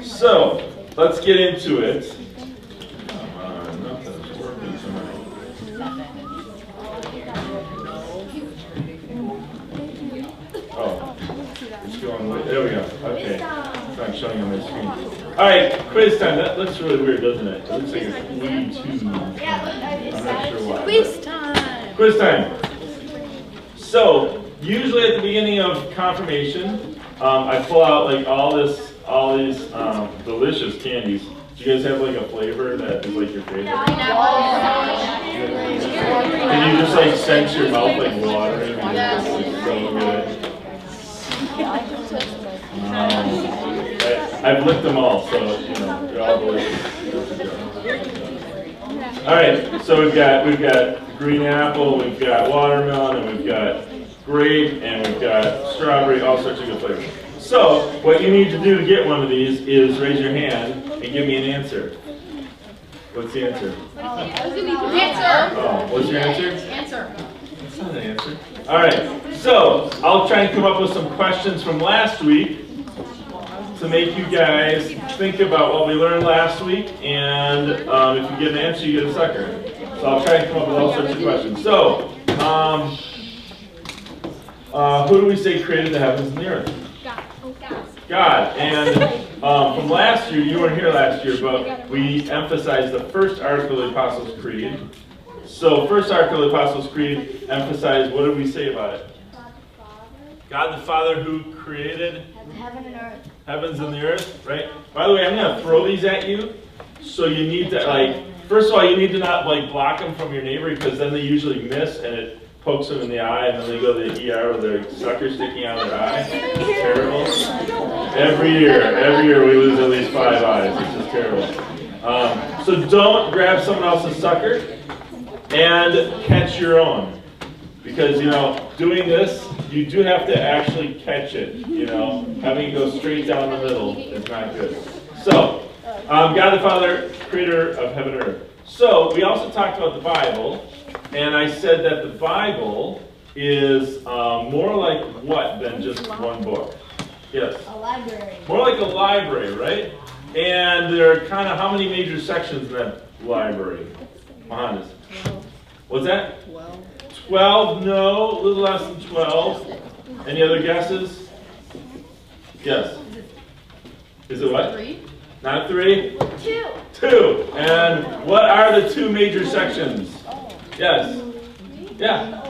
So, let's get into it. Come on, nothing's working tonight. Oh, it's going away. There we go. Okay. It's not showing on my screen. Alright, quiz time. That looks really weird, doesn't it? It looks like a Clue 2. I'm not sure why. Quiz time! Quiz time. So, usually at the beginning of confirmation, I pull out like all these delicious candies. Do you guys have like a flavor that is like your favorite? Can you just like sense your mouth like watering? It's like so good. I've licked them all, so you know they're all delicious. All right, so we've got green apple, we've got watermelon, and we've got grape, and we've got strawberry, all sorts of good flavors. So, what you need to do to get one of these is raise your hand and give me an answer. What's the answer? Answer! Oh, what's your answer? Answer. That's not an answer. All right, so I'll try and come up with some questions from last week to make you guys think about what we learned last week, and if you get an answer, you get a sucker. So I'll try and come up with all sorts of questions. So, who do we say created the heavens and the earth? God. And from last year, you weren't here last year, but we emphasized the first article of the Apostles' Creed. So first article of the Apostles' Creed emphasized, what did we say about it? God the Father who created heaven and earth. Heavens and the earth, right? By the way, I'm going to throw these at you. So you need to, like, first of all, you need to not, like, block them from your neighbor because then they usually miss and it pokes them in the eye and then they go to the ER with their sucker sticking out of their eye. It's terrible. Every year we lose at least 5 eyes. It's just terrible. So don't grab someone else's sucker and catch your own. Because, you know, doing this, you do have to actually catch it, you know. Having it go straight down the middle is not good. So, God the Father, creator of heaven and earth. So, we also talked about the Bible, and I said that the Bible is more like what than just one book? Yes? A library. More like a library, right? And there are kind of how many major sections in that library? Mohandas. What's that? 12, no, a little less than 12. Any other guesses? Yes. Is it what? 3. Not 3? 2. 2. And what are the 2 major sections? Yes. Yeah.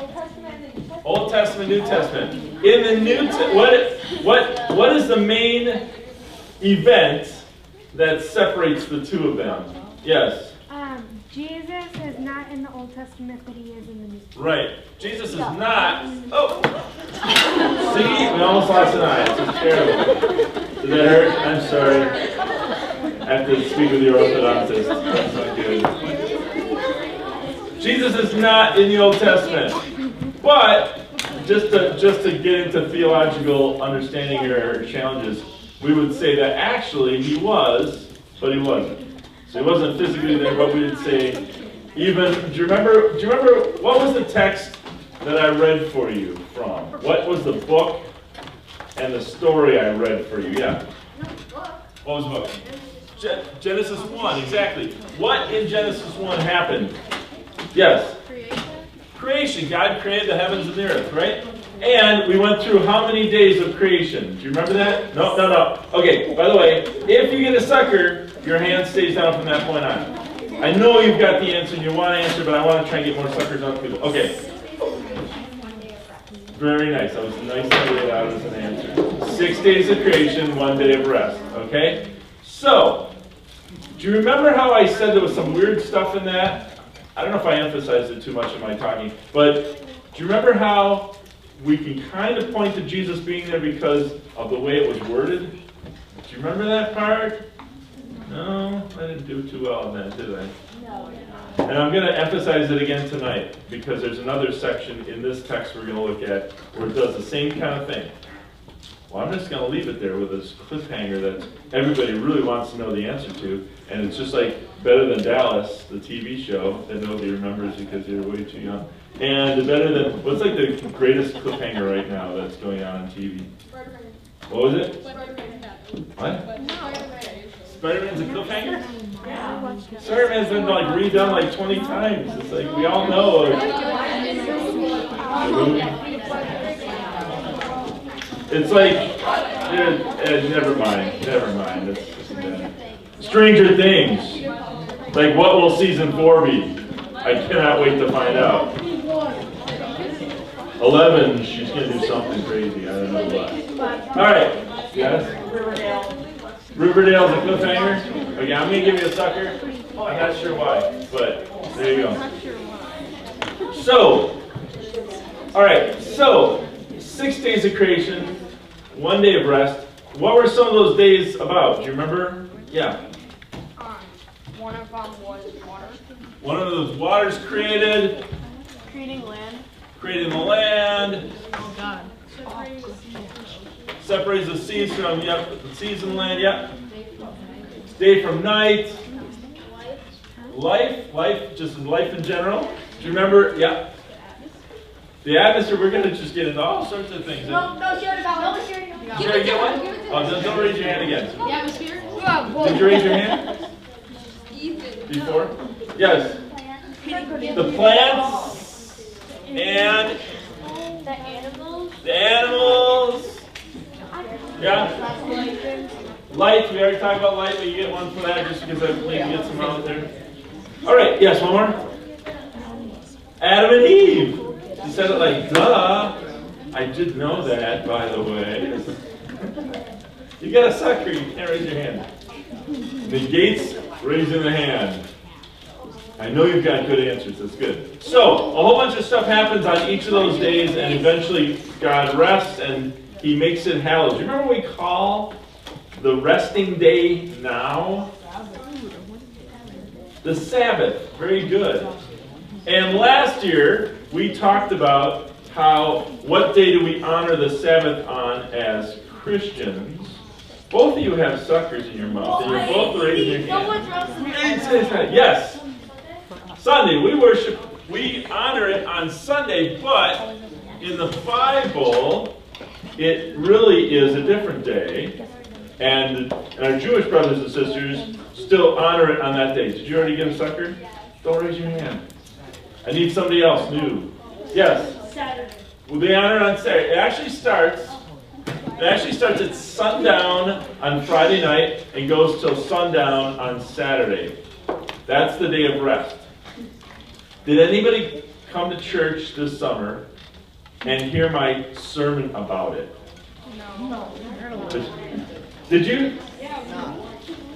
Old Testament, New Testament. In the New what is the main event that separates the 2 of them? Yes. Jesus is not in the Old Testament, but he is in the New Testament. Right. Jesus is not. Oh! See? We almost lost an eye. This is terrible. Did that hurt? I'm sorry. I have to speak with your orthodontist. That's not good. Jesus is not in the Old Testament. But, just to get into theological understanding or challenges, we would say that actually he was, but he wasn't. So he wasn't physically there, but we would say, even, do you remember, what was the text that I read for you from? What was the book and the story I read for you? Yeah. What was the book? Genesis 1, exactly. What in Genesis 1 happened? Yes? Creation. God created the heavens and the earth, right? And we went through how many days of creation? Do you remember that? No. Okay, by the way, if you get a sucker, your hand stays down from that point on. I know you've got the answer and you want to answer, but I want to try and get more suckers on people. Okay. Very nice. That was nice to lay it out as an answer. 6 days of creation, 1 day of rest. Okay? So, do you remember how I said there was some weird stuff in that? I don't know if I emphasized it too much in my talking, but do you remember how we can kind of point to Jesus being there because of the way it was worded? Do you remember that part? No, I didn't do too well on that, did I? No. And I'm going to emphasize it again tonight because there's another section in this text we're going to look at where it does the same kind of thing. Well, I'm just going to leave it there with this cliffhanger that everybody really wants to know the answer to. And it's just like Better Than Dallas, the TV show that nobody remembers because they're way too young. And Better Than, what's like the greatest cliffhanger right now that's going on TV? What was it? What? Spider-Man's a cliffhanger? Spider-Man's been like redone like 20 times. It's like we all know. It's like, never mind. Stranger Things. Like, what will season 4 be? I cannot wait to find out. 11, she's gonna do something crazy. I don't know what. All right. Yes. Riverdale's a cliffhanger. Okay, I'm gonna give you a sucker. I'm not sure why, but there you go. So, all right. So, 6 days of creation, 1 day of rest. What were some of those days about? Do you remember? Yeah. One of them was water. One of those waters created. Creating land. Creating the land. Oh God. Separates the seas from, the seas and land, Day from night. Life, just life in general. Do you remember? Yeah. The atmosphere, we're going to just get into all sorts of things. No, share it about. No, share it. Should I get one? Oh, don't raise your hand again. The atmosphere? Did you raise your hand? Before? Yes. The plants and the animals. Yeah. Light. We already talked about light, but you get one for that just because I need to get some out there. All right. Yes. One more. Adam and Eve. You said it like duh. I did know that, by the way. You got a sucker. You can't raise your hand. Negates raising the hand. I know you've got good answers. That's good. So, a whole bunch of stuff happens on each of those days, and eventually God rests and He makes it hallowed. Do you remember what we call the resting day now? The Sabbath. Very good. And last year, we talked about what day do we honor the Sabbath on as Christians. Both of you have suckers in your mouth, and you're both raising your hand. Yes. Sunday, we honor it on Sunday, but in the Bible, it really is a different day. And our Jewish brothers and sisters still honor it on that day. Did you already get a sucker? Don't raise your hand. I need somebody else new. Yes? Saturday. Well, they honor it on Saturday. It actually starts at sundown on Friday night and goes till sundown on Saturday. That's the day of rest. Did anybody come to church this summer and hear my sermon about it? No. Did you?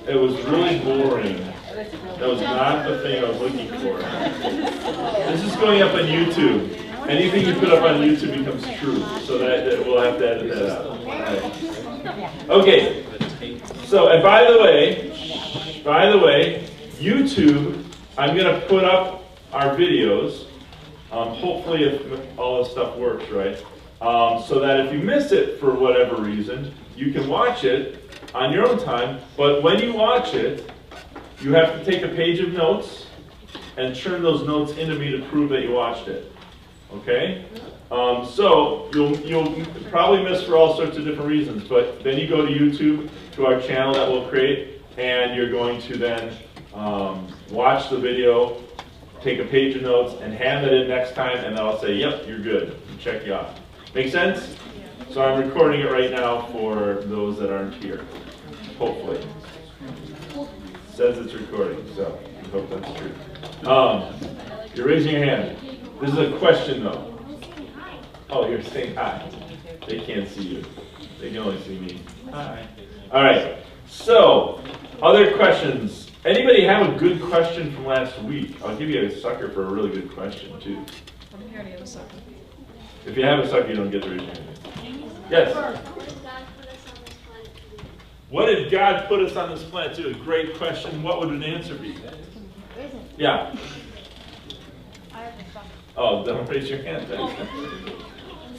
It was really boring. That was not the thing I was looking for. This is going up on YouTube. Anything you put up on YouTube becomes true, so that we'll have to edit that out. Right. Okay. So, and by the way, YouTube, I'm going to put up our videos, hopefully if all this stuff works right, so that if you miss it for whatever reason, you can watch it on your own time, but when you watch it, you have to take a page of notes and turn those notes into me to prove that you watched it. Okay? So you'll probably miss for all sorts of different reasons, but then you go to YouTube, to our channel that we'll create, and you're going to then watch the video, take a page of notes, and hand it in next time, and then I'll say, yep, you're good, and check you off. Make sense? So I'm recording it right now for those that aren't here, hopefully. It says it's recording, so I hope that's true. You're raising your hand. This is a question, though. Oh, you're saying hi. They can't see you. They can only see me. Hi. All right. So, other questions. Anybody have a good question from last week? I'll give you a sucker for a really good question, too. What if you already have a sucker? If you have a sucker, you don't get to raise your hand. Yes? What did God put us on this planet to do? Great question. What would an answer be? Yeah. Oh, don't raise your hand then.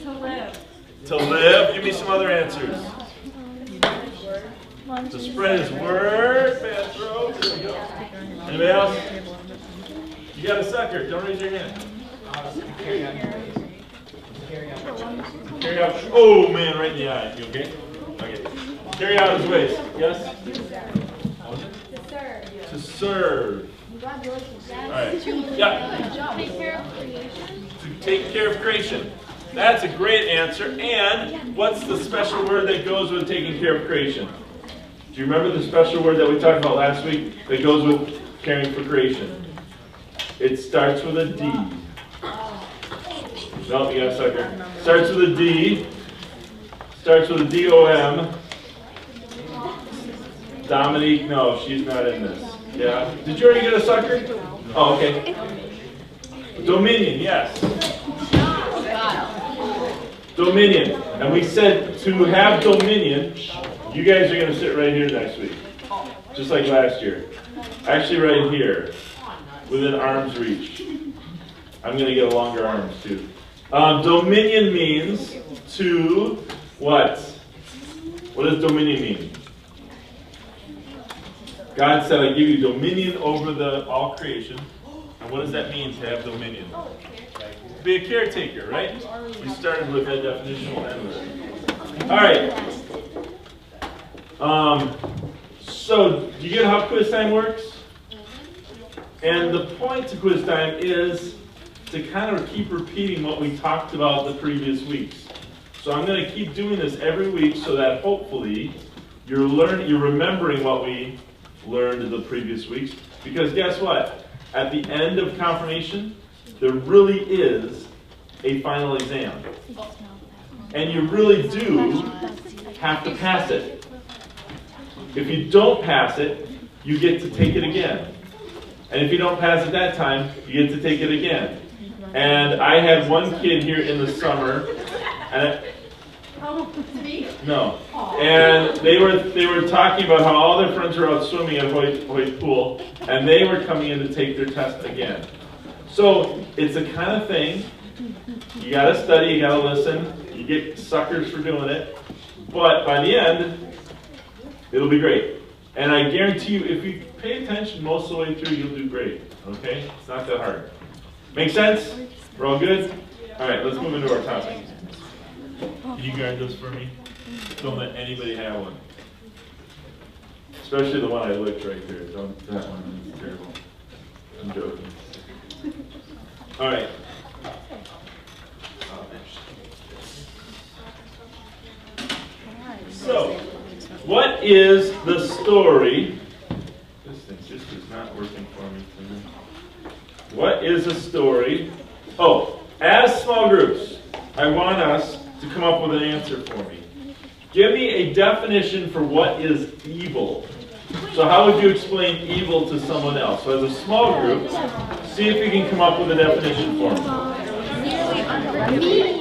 To live. To live? Give me some other answers. To spread His word. Pedro. There we go. Anybody else? You got a sucker. Don't raise your hand. Carry out. Oh man, right in the eye. You okay? Okay. Carry out his ways. Yes? To serve. To serve. Congratulations. All right. Yeah. Take care of creation. To take care of creation. That's a great answer. And what's the special word that goes with taking care of creation? Do you remember the special word that we talked about last week that goes with caring for creation? It starts with a D. No, you got a sucker. Starts with a D. Starts with a D-O-M. Dominique, no, she's not in this. Yeah. Did you already get a sucker? Oh, okay. Dominion, yes. Dominion. And we said to have dominion, you guys are going to sit right here next week. Just like last year. Actually right here. Within arm's reach. I'm going to get longer arms too. Dominion means to what? What does dominion mean? God said, I give you dominion over all creation. And what does that mean to have dominion? Be a caretaker, right? We started with that definition. We'll end with it. All right. So, do you get how quiz time works? And the point to quiz time is to kind of keep repeating what we talked about the previous weeks. So I'm going to keep doing this every week so that hopefully you're remembering what we learned in the previous weeks. Because guess what? At the end of confirmation, there really is a final exam. And you really do have to pass it. If you don't pass it, you get to take it again. And if you don't pass it that time, you get to take it again. And I had one kid here in the summer, and no, and they were talking about how all their friends were out swimming at Hoyt Pool, and they were coming in to take their test again. So it's a kind of thing. You got to study, you got to listen. You get suckers for doing it, but by the end, it'll be great. And I guarantee you, if you pay attention most of the way through, you'll do great. Okay? It's not that hard. Make sense? We're all good? All right, let's move into our topic. Can you guard those for me? Don't let anybody have one. Especially the one I licked right there. Don't, that one is terrible. I'm joking. All right. So, what is the story? This thing just is not working for me today. What is a story? Oh, as small groups, I want us to come up with an answer for me. Give me a definition for what is evil. So how would you explain evil to someone else? So as a small group, see if you can come up with a definition for me.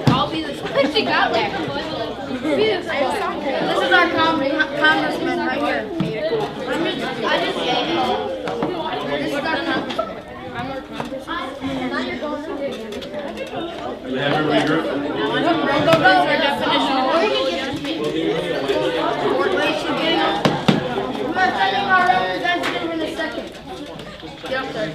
I'll be the she got there. This is our congressman right here. I just gave you. This is our congressman. I'm our congressman. You have everybody group? Go, our definition. We're sending our representative in a second. Get up there,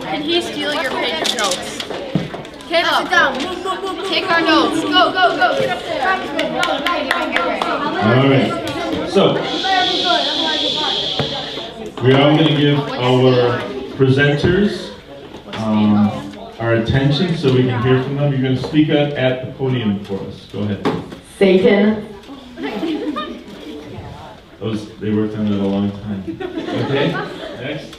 Can he steal your page notes? Caleb, sit down. Take our notes. Go. Get up there. All right. So, we're all going to give our presenters our attention so we can hear from them. You're going to speak up at the podium for us. Go ahead. Satan. They worked on that a long time. Okay, next.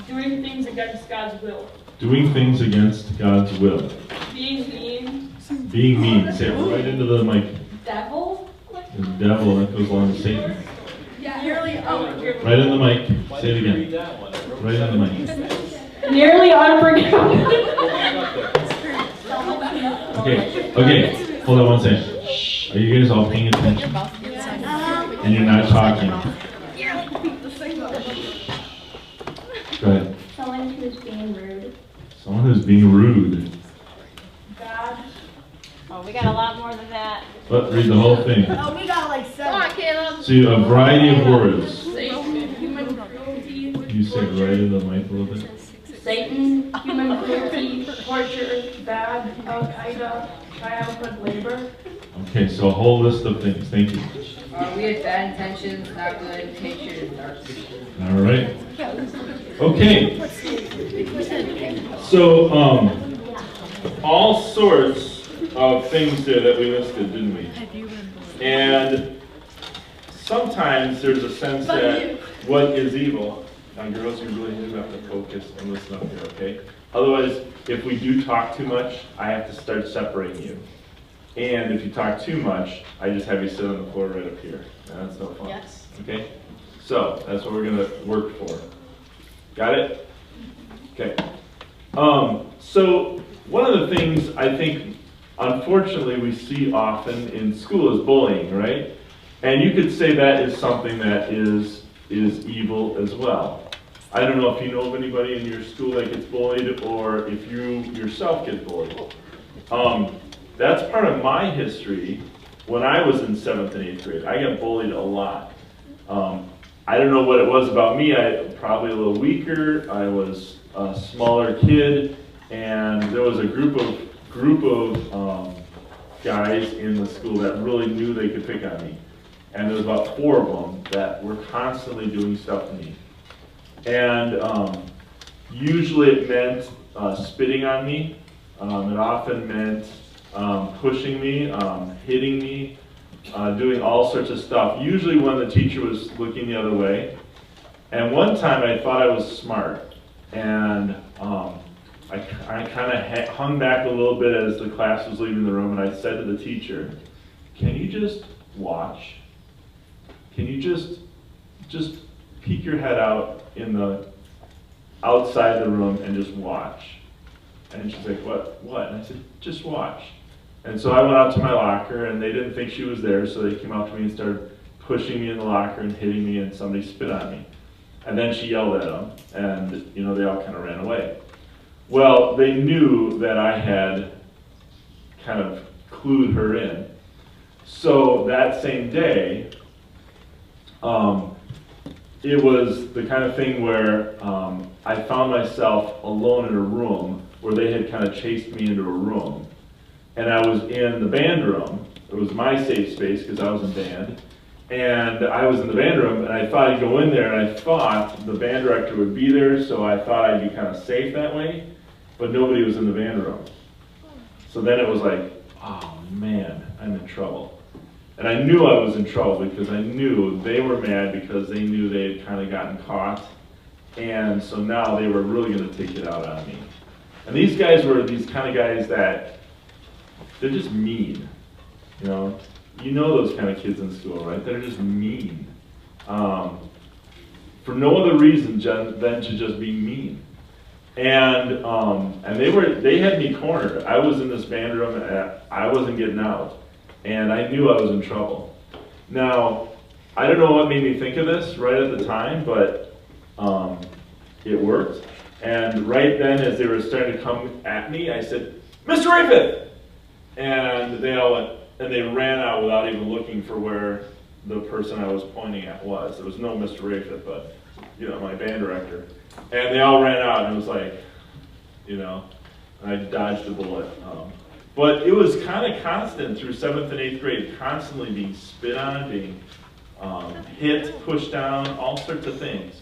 Doing things against God's will. Doing things against God's will. Being mean. Being mean. Say it right into the mic. Devil. The devil, that goes along with Satan. Nearly Right in the mic. Say it again. Right in the mic. Nearly unforgivable. Okay. Hold on one second. Are you guys all paying attention? And you're not talking. Go ahead. Someone who's being rude. Someone who's being rude. God. Oh, we got a lot more than that. But read the whole thing. Oh, we got like 7. Come on, Caleb. See, a variety of words. Satan. Human cruelty. You say it right in the mic a little bit. Satan. Human cruelty. Torture. Bad. Al-Qaeda. Childhood labor. Okay, so a whole list of things. Thank you. We had bad intentions, not good, hatred, and dark secret. All right. Okay. So, all sorts of things there that we listed, didn't we? And sometimes there's a sense that what is evil. Now, girls, you really do have to focus and listen up here, okay? Otherwise, if we do talk too much, I have to start separating you. And if you talk too much, I just have you sit on the floor right up here. And that's no fun. Yes. Okay? So, that's what we're going to work for. Got it? Okay. So, one of the things I think, unfortunately, we see often in school is bullying, right? And you could say that is something that is evil as well. I don't know if you know of anybody in your school that gets bullied or if you yourself get bullied. That's part of my history. When I was in 7th and 8th grade, I got bullied a lot. I don't know what it was about me. I probably a little weaker. I was a smaller kid, and there was a group of guys in the school that really knew they could pick on me. And there was about 4 of them that were constantly doing stuff to me. And usually it meant spitting on me. It often meant pushing me, hitting me, doing all sorts of stuff, usually when the teacher was looking the other way. And one time I thought I was smart, and I kind of hung back a little bit as the class was leaving the room, and I said to the teacher, "Can you just watch? Can you just peek your head out in the outside the room and just watch?" And she's like, "What? And I said, "Just watch." And so I went out to my locker, and they didn't think she was there, so they came out to me and started pushing me in the locker and hitting me, and somebody spit on me. And then she yelled at them, and they all kind of ran away. Well, they knew that I had kind of clued her in. So that same day, it was the kind of thing where I found myself alone in a room where they had kind of chased me into a room. And I was in the band room. It was my safe space because I was in band. And I was in the band room, and I thought I'd go in there, and I thought the band director would be there, so I thought I'd be kind of safe that way. But nobody was in the band room. So then it was like, oh man, I'm in trouble. And I knew I was in trouble because I knew they were mad because they knew they had kind of gotten caught. And so now they were really going to take it out on me. And these guys were these kind of guys that, they're just mean. You know those kind of kids in school, right? They're just mean. for no other reason than to just be mean. And they had me cornered. I was in this band room, and I wasn't getting out, and I knew I was in trouble. Now, I don't know what made me think of this right at the time, but it worked. And right then, as they were starting to come at me, I said, "Mr. Rayfith!" And they all went, and they ran out without even looking for where the person I was pointing at was. There was no Mr. Rayfith, but, my band director. And they all ran out, and it was like, I dodged a bullet. But it was kind of constant through 7th and 8th grade, constantly being spit on, being hit, pushed down, all sorts of things.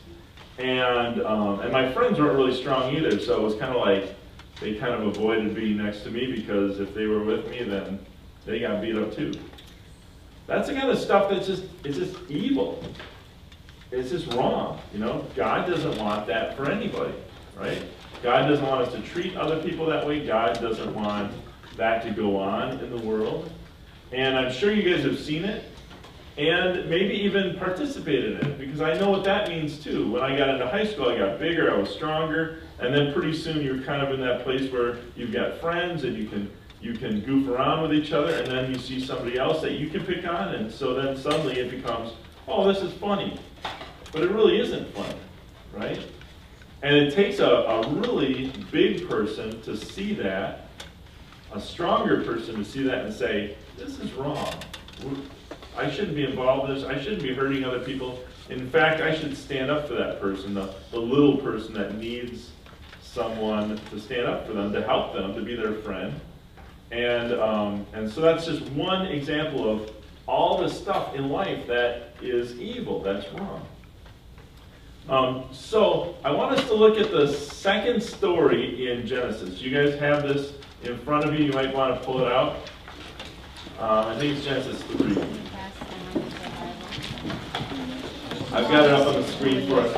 And my friends weren't really strong either, so it was kind of like they kind of avoided being next to me because if they were with me, then they got beat up too. That's the kind of stuff that's just evil. It's just wrong, God doesn't want that for anybody, right? God doesn't want us to treat other people that way. God doesn't want that to go on in the world. And I'm sure you guys have seen it and maybe even participated in it, because I know what that means too. When I got into high school, I got bigger, I was stronger, and then pretty soon you're kind of in that place where you've got friends and you can goof around with each other, and then you see somebody else that you can pick on, and so then suddenly it becomes, oh, this is funny. But it really isn't funny, right? And it takes a really big person to see that, a stronger person to see that and say, this is wrong. I shouldn't be involved in this. I shouldn't be hurting other people. In fact, I should stand up for that person, the little person that needs someone to stand up for them, to help them, to be their friend. And so that's just one example of all the stuff in life that is evil, that's wrong. So I want us to look at the second story in Genesis. You guys have this in front of you. You might want to pull it out. I think it's Genesis 3. I've got it up on the screen for us.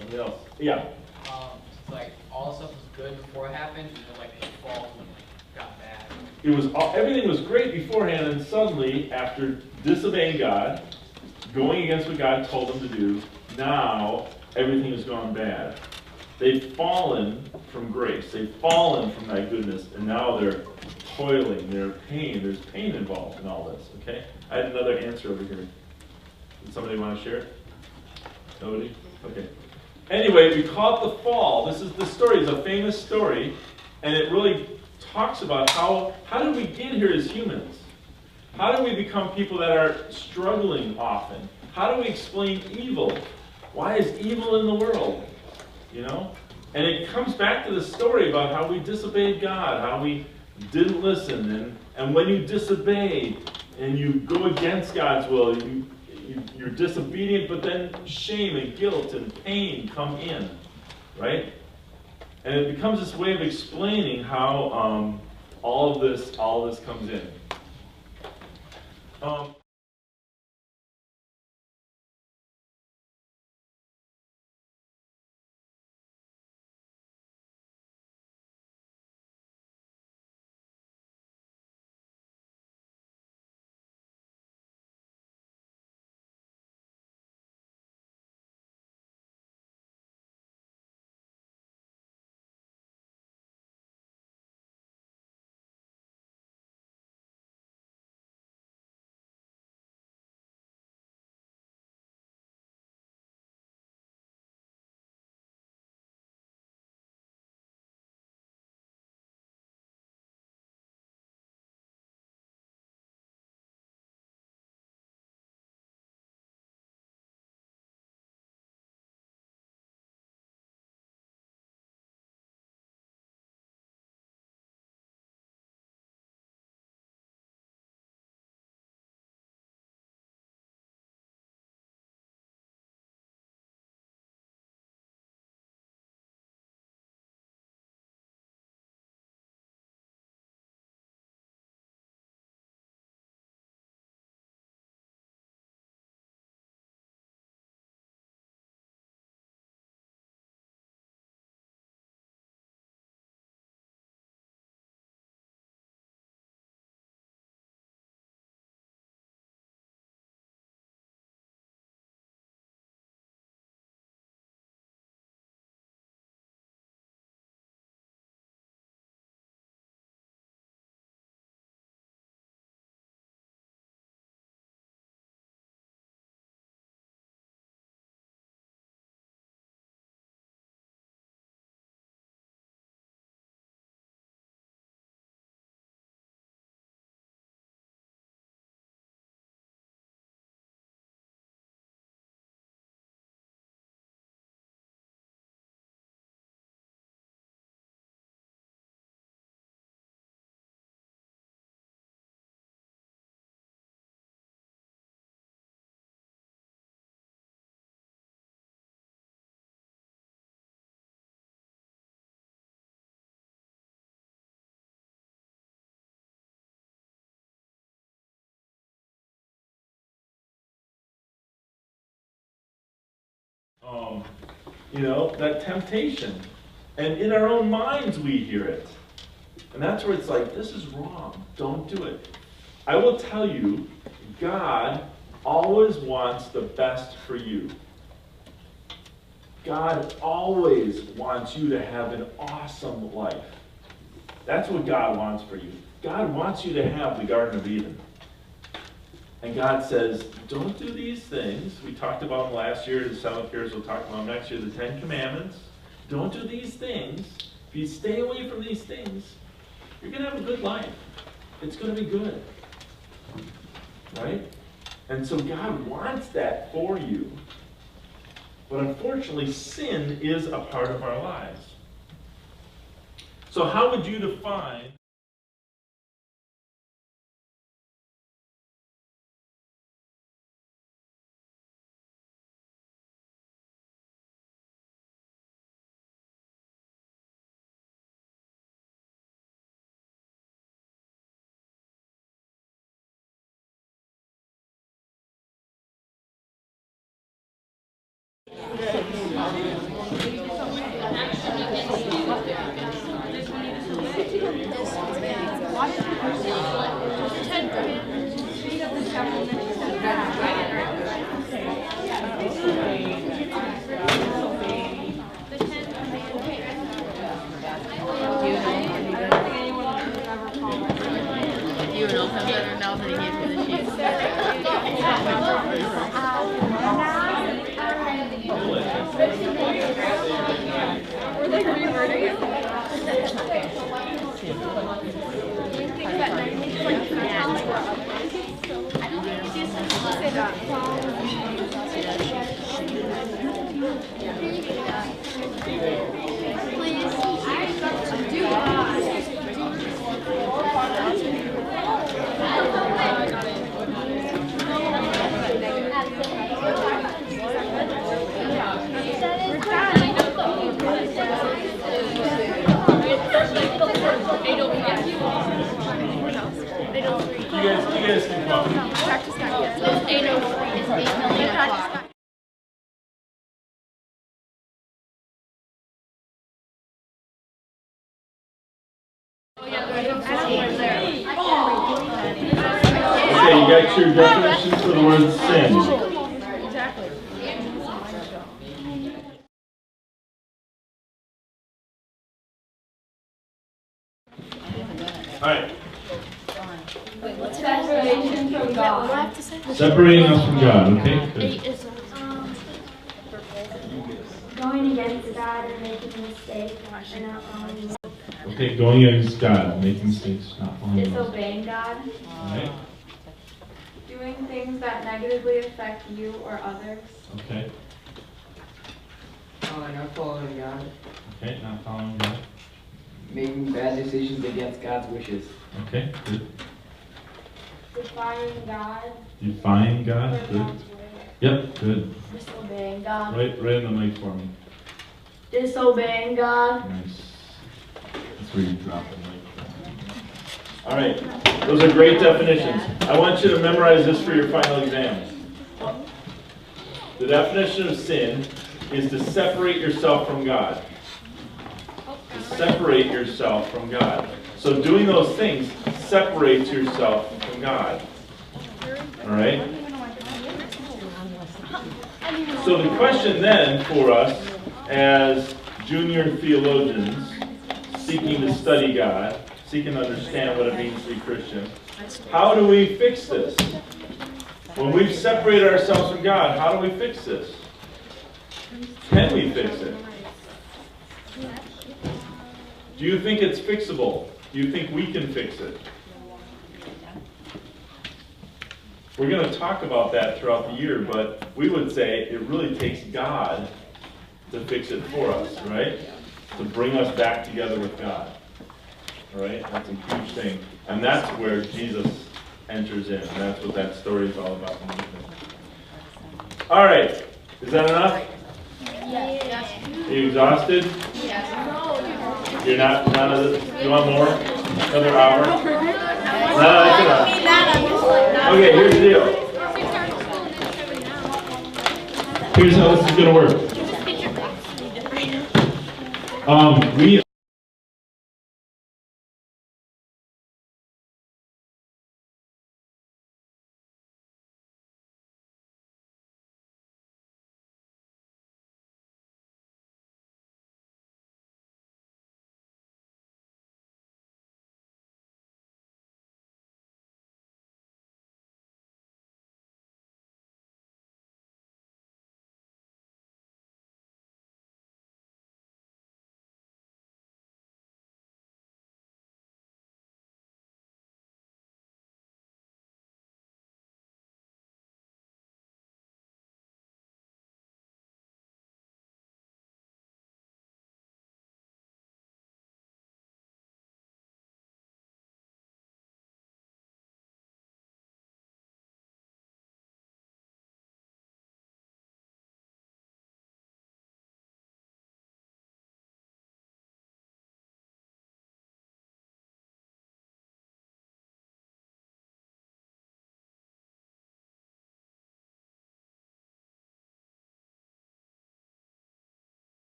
Something else. Yeah. It's like all stuff was good before it happened, and then like it falls when it got bad. It was everything was great beforehand, and suddenly, after disobeying God, going against what God told them to do, now everything has gone bad. They've fallen from grace. They've fallen from that goodness, and now they're toiling. They're pain. There's pain involved in all this. Okay. I had another answer over here. Does somebody want to share it? Nobody? Okay. Anyway, we call it the fall. This is the story. It's a famous story, and it really talks about how did we get here as humans? How do we become people that are struggling often? How do we explain evil? Why is evil in the world? You know? And it comes back to the story about how we disobeyed God, how we didn't listen, and when you disobey and you go against God's will, you're disobedient, but then shame and guilt and pain come in, right? And it becomes this way of explaining how all of this comes in. That temptation. And in our own minds we hear it. And that's where it's like, this is wrong. Don't do it. I will tell you, God always wants the best for you. God always wants you to have an awesome life. That's what God wants for you. God wants you to have the Garden of Eden. And God says, don't do these things. We talked about them last year. The 7th years we'll talk about them next year. The 10 Commandments. Don't do these things. If you stay away from these things, you're going to have a good life. It's going to be good. Right? And so God wants that for you. But unfortunately, sin is a part of our lives. So how would you define guys can come up. Practice not yet. It's 8:03. It's 8 million o'clock. Okay, you got your definitions for the word sin. All right. Separation from God. Separating us from God, okay? Good. Going against God and making a mistake and not following Him. Okay, going against God, making mistakes, not following us. Disobeying God. All right. Doing things that negatively affect you or others. Okay. Not following God. Okay, not following God. Making bad decisions against God's wishes. Okay, good. Defying God. Defying God, or good. God's way. Yep, good. Disobeying God. Right in the mic for me. Disobeying God. Nice. That's where you drop the mic. All right, those are great definitions. I want you to memorize this for your final exam. The definition of sin is to separate yourself from God. To separate yourself from God. So doing those things separates yourself from God. All right? So the question then for us as junior theologians seeking to study God, seeking to understand what it means to be Christian, how do we fix this? When we've separated ourselves from God, how do we fix this? Can we fix it? Do you think it's fixable? Do you think we can fix it? We're going to talk about that throughout the year, but we would say it really takes God to fix it for us, right? To bring us back together with God. All right? That's a huge thing. And that's where Jesus enters in. And that's what that story is all about. All right. Is that enough? Yes. Are you exhausted? Yes. You're not, none of this? You want more? Another hour? No, that's enough. Okay, here's the deal. Here's how this is going to work. We